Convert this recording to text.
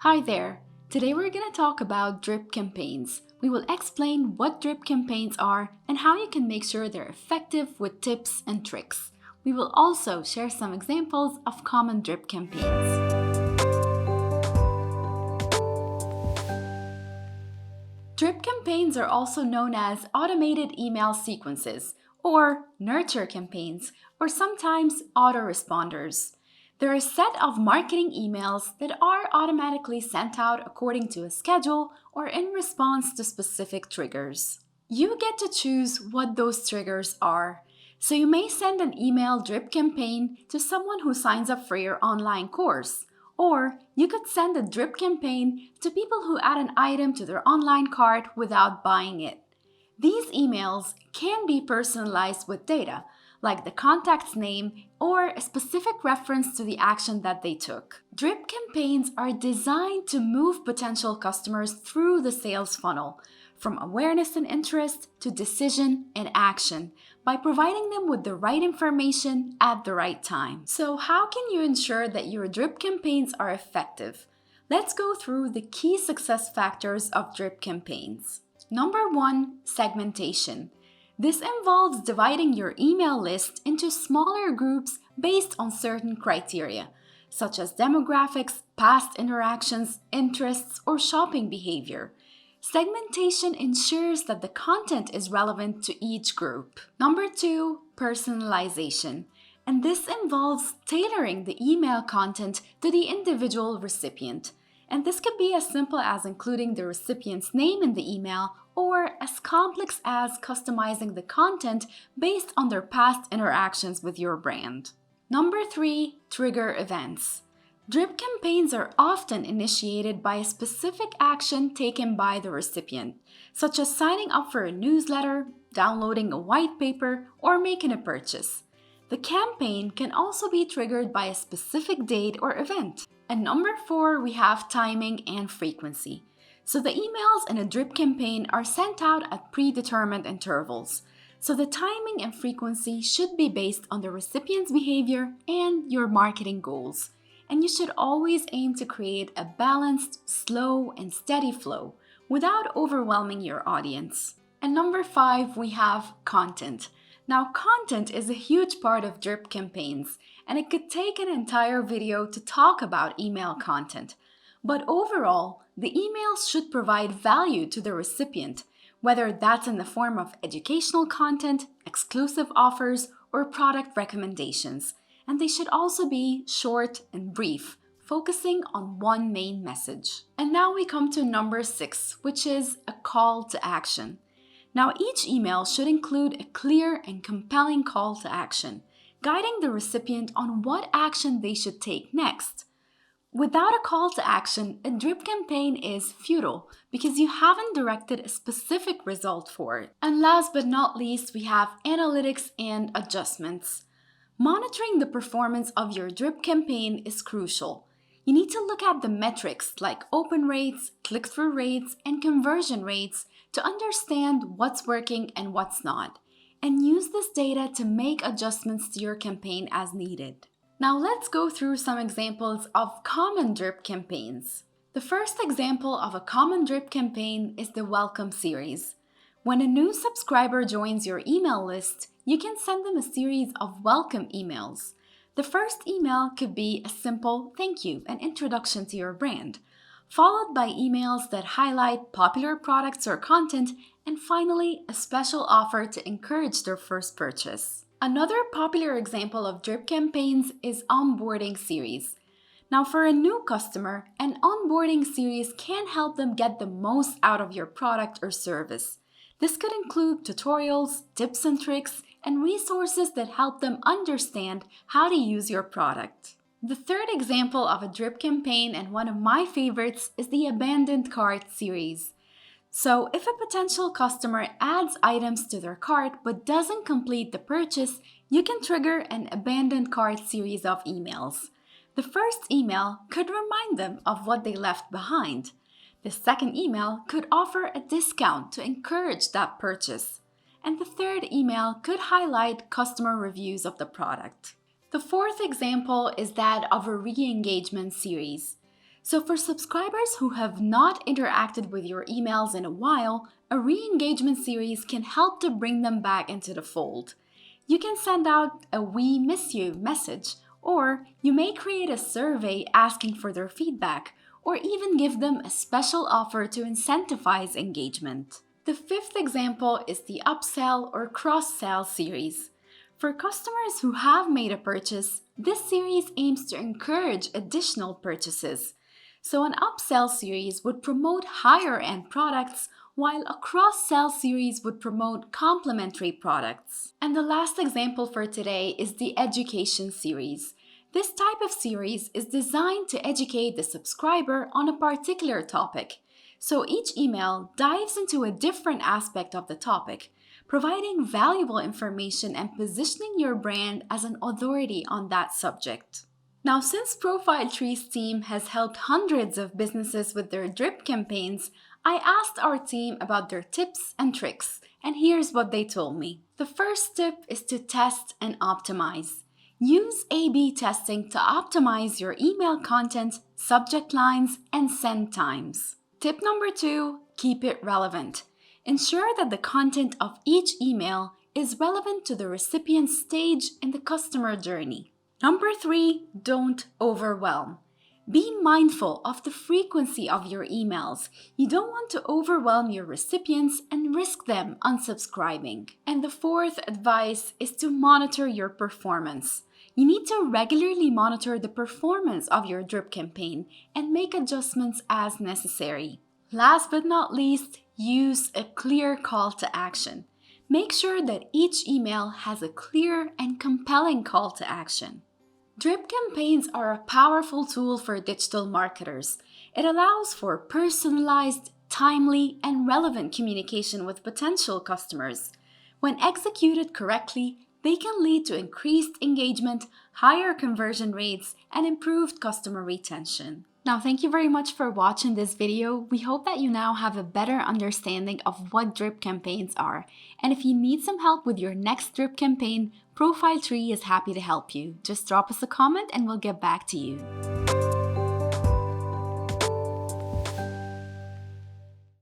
Hi there! Today we're going to talk about drip campaigns. We will explain what drip campaigns are and how you can make sure they're effective with tips and tricks. We will also share some examples of common drip campaigns. Drip campaigns are also known as automated email sequences, or nurture campaigns, or sometimes autoresponders. They're a set of marketing emails that are automatically sent out according to a schedule or in response to specific triggers. You get to choose what those triggers are. So you may send an email drip campaign to someone who signs up for your online course. Or you could send a drip campaign to people who add an item to their online cart without buying it. These emails can be personalized with data, like the contact's name or a specific reference to the action that they took. Drip campaigns are designed to move potential customers through the sales funnel, from awareness and interest to decision and action, by providing them with the right information at the right time. So how can you ensure that your drip campaigns are effective? Let's go through the key success factors of drip campaigns. Number 1, segmentation. This involves dividing your email list into smaller groups based on certain criteria, such as demographics, past interactions, interests, or shopping behavior. Segmentation ensures that the content is relevant to each group. Number 2, personalization. And this involves tailoring the email content to the individual recipient. And this could be as simple as including the recipient's name in the email or as complex as customizing the content based on their past interactions with your brand. Number 3, trigger events. Drip campaigns are often initiated by a specific action taken by the recipient, such as signing up for a newsletter, downloading a white paper, or making a purchase. The campaign can also be triggered by a specific date or event. And number 4, we have timing and frequency. So the emails in a drip campaign are sent out at predetermined intervals. So the timing and frequency should be based on the recipient's behavior and your marketing goals. And you should always aim to create a balanced, slow, and steady flow without overwhelming your audience. And number 5, we have content. Now, content is a huge part of drip campaigns, and it could take an entire video to talk about email content. But overall, the emails should provide value to the recipient, whether that's in the form of educational content, exclusive offers, or product recommendations. And they should also be short and brief, focusing on one main message. And now we come to number 6, which is a call to action. Now, each email should include a clear and compelling call to action, guiding the recipient on what action they should take next. Without a call to action, a drip campaign is futile because you haven't directed a specific result for it. And last but not least, we have analytics and adjustments. Monitoring the performance of your drip campaign is crucial. You need to look at the metrics like open rates, click-through rates, and conversion rates to understand what's working and what's not, and use this data to make adjustments to your campaign as needed. Now let's go through some examples of common drip campaigns. The first example of a common drip campaign is the Welcome series. When a new subscriber joins your email list, you can send them a series of welcome emails. The first email could be a simple thank you and introduction to your brand, followed by emails that highlight popular products or content, and finally, a special offer to encourage their first purchase. Another popular example of drip campaigns is onboarding series. Now, for a new customer, an onboarding series can help them get the most out of your product or service. This could include tutorials, tips and tricks, and resources that help them understand how to use your product. The third example of a drip campaign, and one of my favorites, is the Abandoned Cart series. So if a potential customer adds items to their cart but doesn't complete the purchase, you can trigger an Abandoned Cart series of emails. The first email could remind them of what they left behind. The second email could offer a discount to encourage that purchase. And the third email could highlight customer reviews of the product. The fourth example is that of a re-engagement series. So for subscribers who have not interacted with your emails in a while, a re-engagement series can help to bring them back into the fold. You can send out a "We miss you" message, or you may create a survey asking for their feedback, or even give them a special offer to incentivize engagement. The fifth example is the upsell or cross-sell series. For customers who have made a purchase, this series aims to encourage additional purchases. So an upsell series would promote higher-end products, while a cross-sell series would promote complementary products. And the last example for today is the education series. This type of series is designed to educate the subscriber on a particular topic. So each email dives into a different aspect of the topic, providing valuable information and positioning your brand as an authority on that subject. Now, since Profile Tree's team has helped hundreds of businesses with their drip campaigns, I asked our team about their tips and tricks, and here's what they told me. The first tip is to test and optimize. Use A/B testing to optimize your email content, subject lines, and send times. Tip number 2, keep it relevant. Ensure that the content of each email is relevant to the recipient's stage in the customer journey. Number 3, don't overwhelm. Be mindful of the frequency of your emails. You don't want to overwhelm your recipients and risk them unsubscribing. And the fourth advice is to monitor your performance. You need to regularly monitor the performance of your drip campaign and make adjustments as necessary. Last but not least, use a clear call to action. Make sure that each email has a clear and compelling call to action. Drip campaigns are a powerful tool for digital marketers. It allows for personalized, timely, and relevant communication with potential customers. When executed correctly, they can lead to increased engagement, higher conversion rates, and improved customer retention. Now, thank you very much for watching this video. We hope that you now have a better understanding of what drip campaigns are. And if you need some help with your next drip campaign, Profile Tree is happy to help you. Just drop us a comment and we'll get back to you.